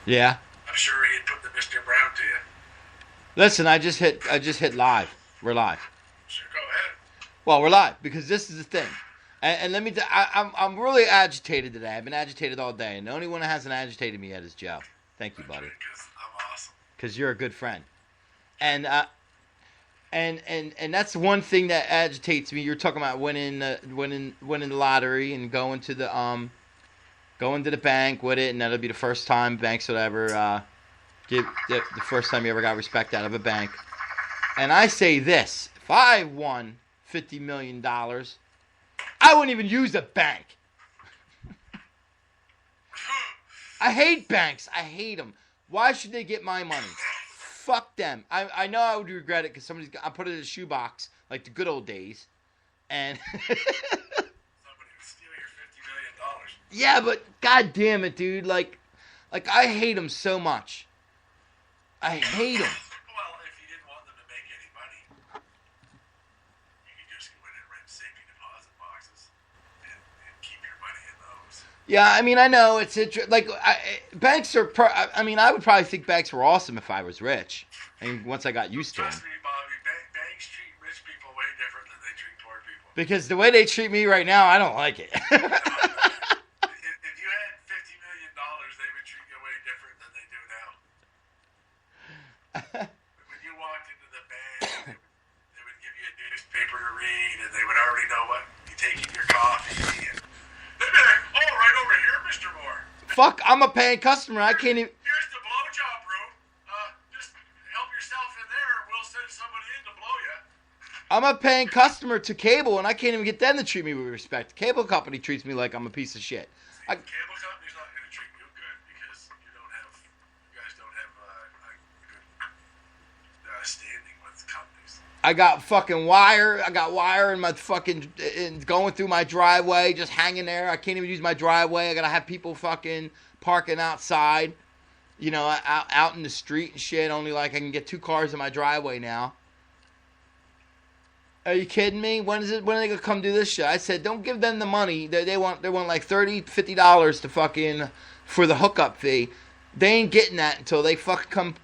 Yeah. I'm sure he'd put the Mr. Brown to you. Listen, I just hit live. We're live. Sure, go ahead. Well, we're live because this is the thing. And let me. I'm really agitated today. I've been agitated all day, and the only one that hasn't agitated me yet is Joe. Thank you, buddy. Because I'm awesome. Because you're a good friend. And and that's one thing that agitates me. You're talking about winning the lottery and going to the bank with it, and that'll be the first time banks will ever give the first time you ever got respect out of a bank. And I say this: if I won $50 million, I wouldn't even use a bank. I hate banks. I hate them. Why should they get my money? Fuck them. I know I would regret it because I put it in a shoebox like the good old days. And Somebody would steal your $50 million. yeah, but god damn it, dude. Like I hate them so much. I hate them. Well, if you didn't want them to make any money, you could just go in and rent safety deposit boxes and keep your money in those. Yeah, I mean, I know it's like banks are. I mean, I would probably think banks were awesome if I was rich. I mean, once I got used to them. Trust me, Bobby, banks treat rich people way different than they treat poor people. Because the way they treat me right now, I don't like it. If you had $50 million, they would treat you way different than they do now. When you walked into the bank, they would give you a newspaper to read, and they would already know what you take in your coffee. And they'd be like, "Oh, right over here, Mr. Moore. Fuck, I'm a paying customer. I can't even. Here's the blowjob room. Just help yourself in there, and we'll send somebody in to blow you." I'm a paying customer to cable, and I can't even get them to treat me with respect. The cable company treats me like I'm a piece of shit. Cable company's not going to treat you good because you guys don't have a good standing with companies. I got fucking wire. I got wire in my fucking going through my driveway, just hanging there. I can't even use my driveway. I gotta have people fucking parking outside, you know, out in the street and shit. Only like I can get 2 cars in my driveway now. Are you kidding me? When are they gonna come do this shit? I said, don't give them the money. They want like $30, $50 to fucking for the hookup fee. They ain't getting that until they fucking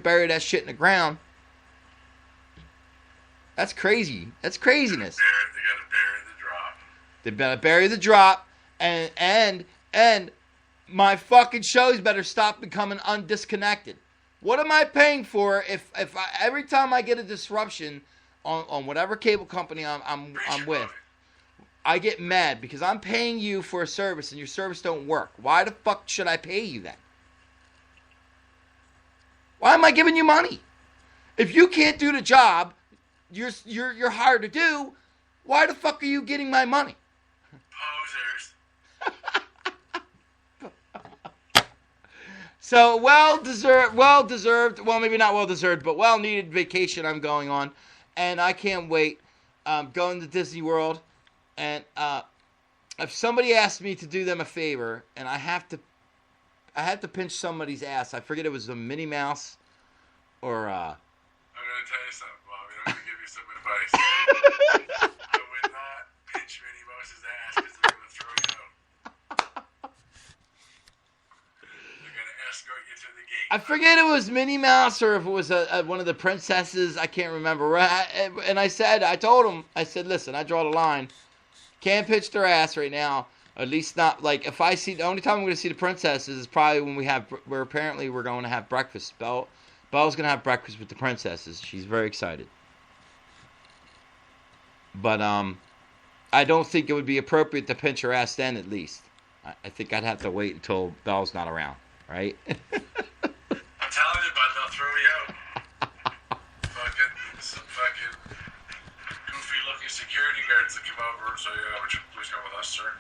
bury that shit in the ground. That's crazy. That's craziness. They got to bury the drop. They better bury the drop, and my fucking shows better stop becoming undisconnected. What am I paying for if every time I get a disruption on whatever cable company I'm with, I get mad because I'm paying you for a service and your service don't work. Why the fuck should I pay you then? Why am I giving you money? If you can't do the job you're hired to do, why the fuck are you getting my money? Posers. So well deserved, well maybe not well deserved, but well needed vacation I'm going on, and I can't wait. Going to Disney World, and if somebody asked me to do them a favor, and I have to pinch somebody's ass. I forget it was a Minnie Mouse or I'm going to tell you something, Bobby. I'm going to give you some advice. I would not pinch Minnie Mouse's ass because they're going to throw you out. They're going to escort you to the gate. I forget it was Minnie Mouse or if it was one of the princesses. I can't remember. And I told him, I said, listen, I draw the line. Can't pitch their ass right now. At least not like if I see the only time I'm going to see the princesses is probably when we're going to have breakfast. Belle's going to have breakfast with the princesses. She's very excited. But I don't think it would be appropriate to pinch her ass then, at least. I think I'd have to wait until Belle's not around, right? I'm telling you, bud, they'll throw you out. Some fucking goofy-looking security guards that come over and say, would you please come with us, sir?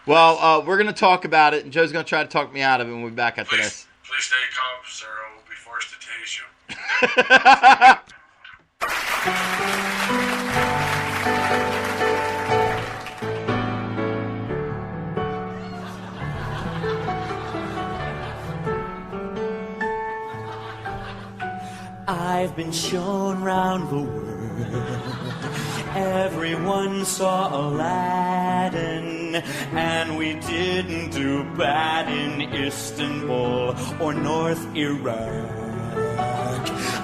Well, we're going to talk about it, and Joe's going to try to talk me out of it when we're back after this. Please stay calm, sir. I will be forced to tase you. I've been shown round the world Everyone saw Aladdin, and we didn't do bad in Istanbul or North Iraq.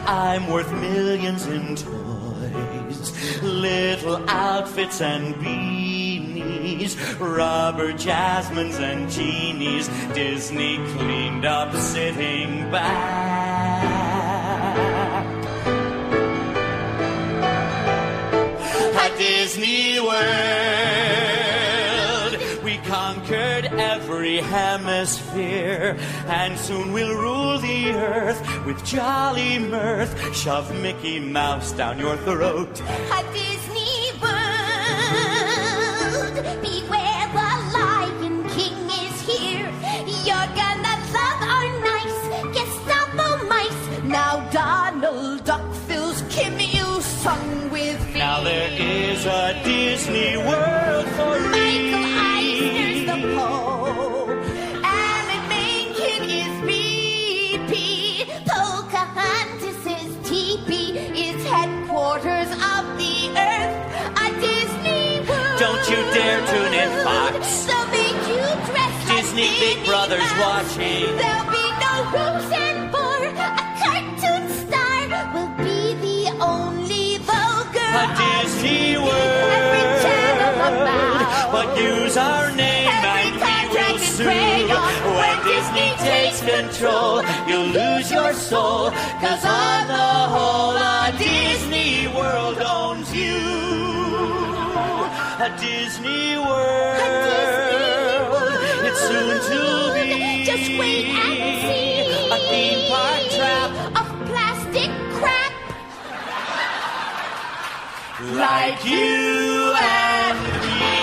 I'm worth millions in toys, little outfits and beanies, rubber jasmines and genies. Disney cleaned up sitting back. At Disney World, we conquered every hemisphere, and soon we'll rule the earth with jolly mirth. Shove Mickey Mouse down your throat. At Disney World, beware the Lion King is here. You're gonna love our nice Gestapo mice. Now Donald Duck fills Kim Il-sung with fear. Now there is a Disney World for me. Michael Eisner's the Pope. Alan Menken is BP. Pocahontas' teepee is headquarters of the earth. A Disney World. Don't you dare tune in, Fox. They'll make you dress Disney like Big Minnie Brother's Mouse. watching. There'll be no Roseanne-Barr. A cartoon star will be the only vulgar. A Disney Every channel World. about. But use our name Every and we will contract is sue. crayon. When Disney takes control, you'll lose your soul. 'Cause on the whole, a Disney World owns you. A Disney World. A Disney World. It's soon to be. Just wait and see. A theme park trap. Of plastic crap. Like you and me.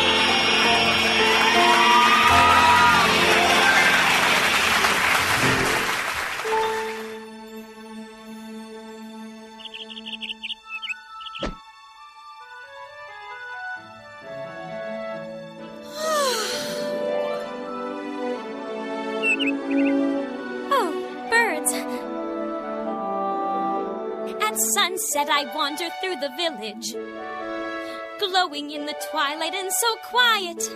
Oh, birds. At sunset, I wander through the village, glowing in the twilight and so quiet.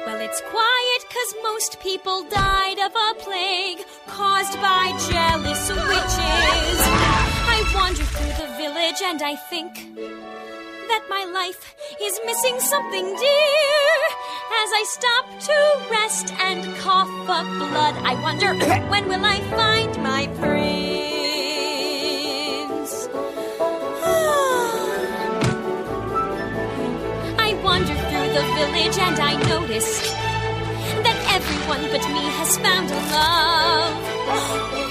Well, it's quiet 'cause most people died of a plague caused by jealous witches. I wander through the village and I think that my life is missing something dear. As I stop to rest and cough up blood, I wonder, when will I find my prince? I wander through the village and I notice that everyone but me has found a love.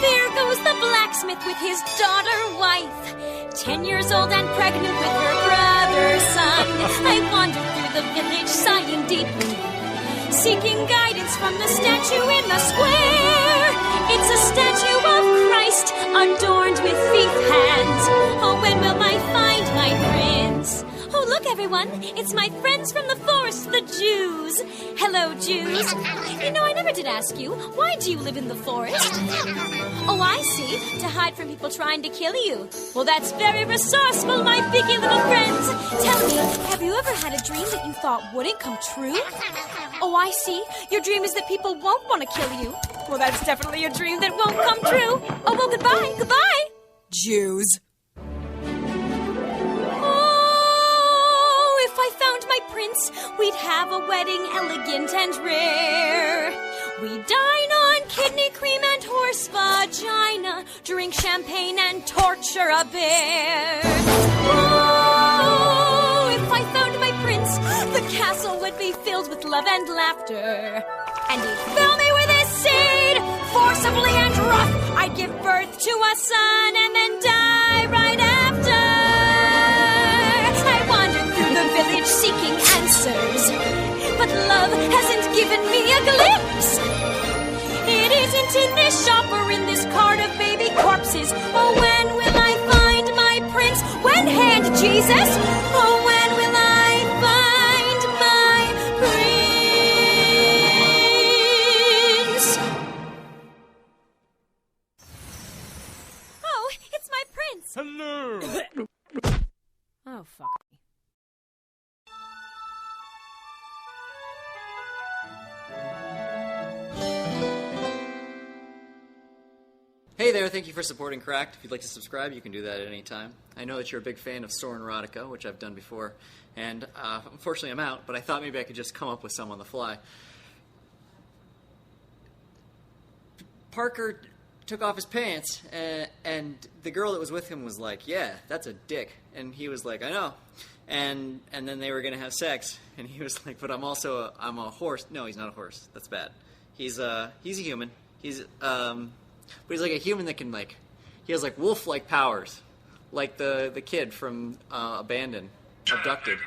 There goes the blacksmith with his daughter-wife, 10 years old and pregnant with her brother's son. I wander through the village sighing deeply, seeking guidance from the statue in the square. It's a statue of Christ adorned with thief hands. Oh, when will I find my prince? Oh, look, everyone, it's my friends from the forest, the Jews. Hello, Jews. You know, I never did ask you, why do you live in the forest? Oh, I see, to hide from people trying to kill you. Well, that's very resourceful, my biggie little friends. Tell me, have you ever had a dream that you thought wouldn't come true? Oh, I see, your dream is that people won't want to kill you. Well, that's definitely a dream that won't come true. Oh, well, goodbye, goodbye. Jews. If I found my prince, we'd have a wedding elegant and rare. We'd dine on kidney cream and horse vagina, drink champagne and torture a bear. Oh, if I found my prince, the castle would be filled with love and laughter. And he'd fill me with his seed, forcibly and rough. I'd give birth to a son and then die right after. I wandered through the village seeking answers, but love hasn't given me a glimpse. It isn't in this shop or in this cart of baby corpses. Oh, when will I find my prince? When, hand Jesus? Oh, when will I find my prince? Oh, it's my prince. Hello. Oh, fuck. Hey there, thank you for supporting Cracked. If you'd like to subscribe, you can do that at any time. I know that you're a big fan of Soren Erotica, which I've done before, and unfortunately I'm out, but I thought maybe I could just come up with some on the fly. Parker took off his pants, and the girl that was with him was like, yeah, that's a dick. And he was like, I know. And then they were going to have sex, and he was like, but I'm a horse. No, he's not a horse. That's bad. He's a human. But he's like a human that can, like, he has, like, wolf-like powers. Like the kid from Abandoned, Abducted.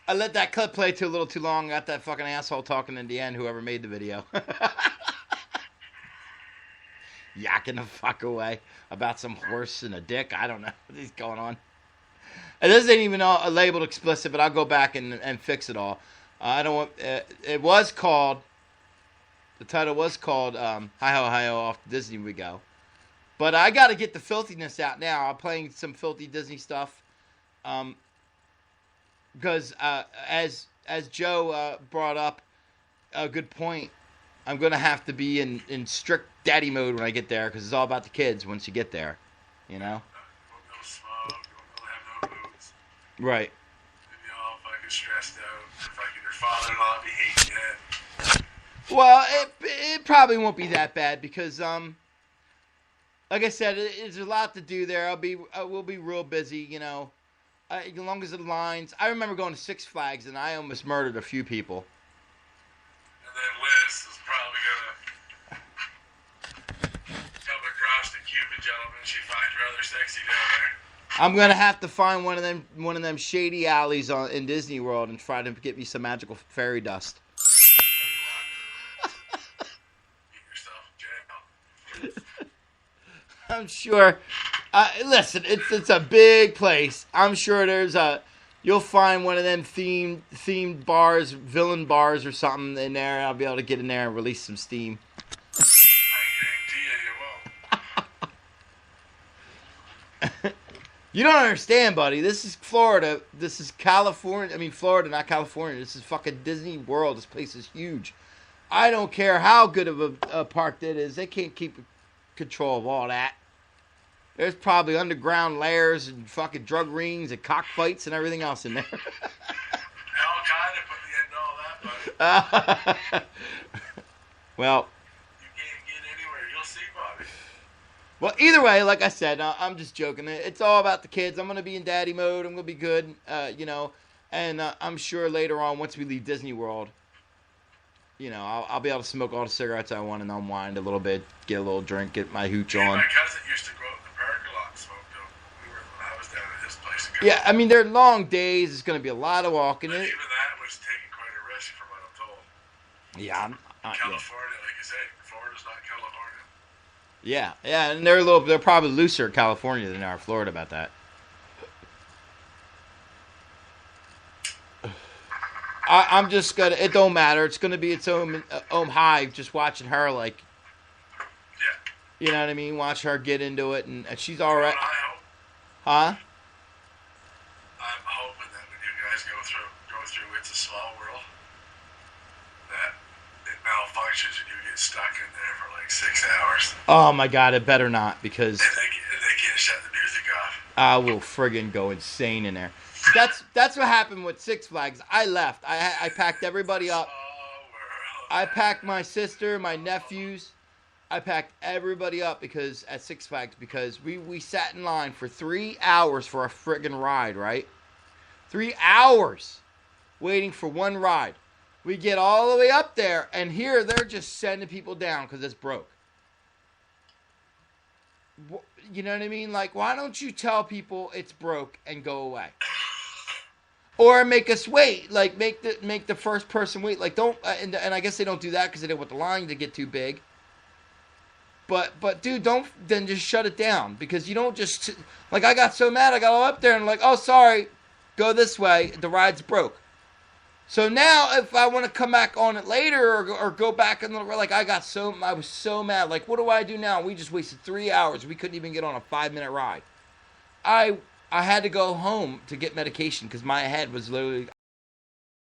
I let that clip play too a little too long. Got that fucking asshole talking in the end, whoever made the video. Yakking the fuck away about some horse and a dick. I don't know what is going on. This ain't even labeled explicit, but I'll go back and fix it all. I don't want. It was called. The title was called Hi-Ho, Off to Disney We Go. But I got to get the filthiness out now. I'm playing some filthy Disney stuff. Because as Joe brought up a good point, I'm going to have to be in strict daddy mode when I get there, because it's all about the kids once you get there, you know? No smoke, we'll have no booze. Right. And you all fucking stressed out. Fucking your father-in-law be hating it. Well, it probably won't be that bad because, like I said, there's a lot to do there. We'll be real busy, you know. As long as the lines. I remember going to Six Flags and I almost murdered a few people. And then Liz is probably gonna come across the Cuban gentleman she finds rather sexy down there. I'm gonna have to find one of them shady alleys in Disney World and try to get me some magical fairy dust. Get yourself in jail. I'm sure. Listen, it's a big place. I'm sure you'll find one of them themed bars, villain bars or something in there. I'll be able to get in there and release some steam. I guarantee you won't. You don't understand, buddy. This is Florida. This is California. I mean, Florida, not California. This is fucking Disney World. This place is huge. I don't care how good of a park that is. They can't keep control of all that. There's probably underground lairs and fucking drug rings and cockfights and everything else in there. Al-Qaeda put the end to all that, but Well, you can't get anywhere. You'll see, Bobby. well, either way, like I said, I'm just joking. It's all about the kids. I'm going to be in daddy mode. I'm going to be good, you know. And I'm sure later on, once we leave Disney World, you know, I'll be able to smoke all the cigarettes I want and unwind a little bit, get a little drink, get my hooch on. My cousin used to go out in the park a lot and smoke dope. When I was down at his place. Yeah, I mean, they're long days. It's going to be a lot of walking. But even that was taking quite a risk from what I'm told. Yeah, California, like you say, Florida's not California. yeah, and they're probably looser in California than they are in Florida about that. I'm just gonna. It don't matter. It's gonna be its own high. Just watching her, like, Yeah. you know what I mean. Watch her get into it, and she's all right. I hope. Huh? I'm hoping that when you guys go through It's a Small World, that it malfunctions and you get stuck in there for like 6 hours. Oh my God! It better not, because And they can't shut the music off. I will friggin' go insane in there. That's what happened with Six Flags. I left. I packed everybody up. I packed my sister, my nephews. I packed everybody up because at Six Flags because we sat in line for 3 hours for a friggin' ride, right? 3 hours waiting for one ride. We get all the way up there, and here they're just sending people down because it's broke. You know what I mean? Like, why don't you tell people it's broke and go away? Or make us wait. Like, make the first person wait. Like, don't. And I guess they don't do that because they don't want the line to get too big. But dude, don't then just shut it down because you don't just like. I got so mad. I got all up there and like, oh sorry, go this way. The ride's broke. So now if I want to come back on it later or go back and like I was so mad. Like, what do I do now? We just wasted 3 hours. We couldn't even get on a 5-minute ride. I had to go home to get medication because my head was literally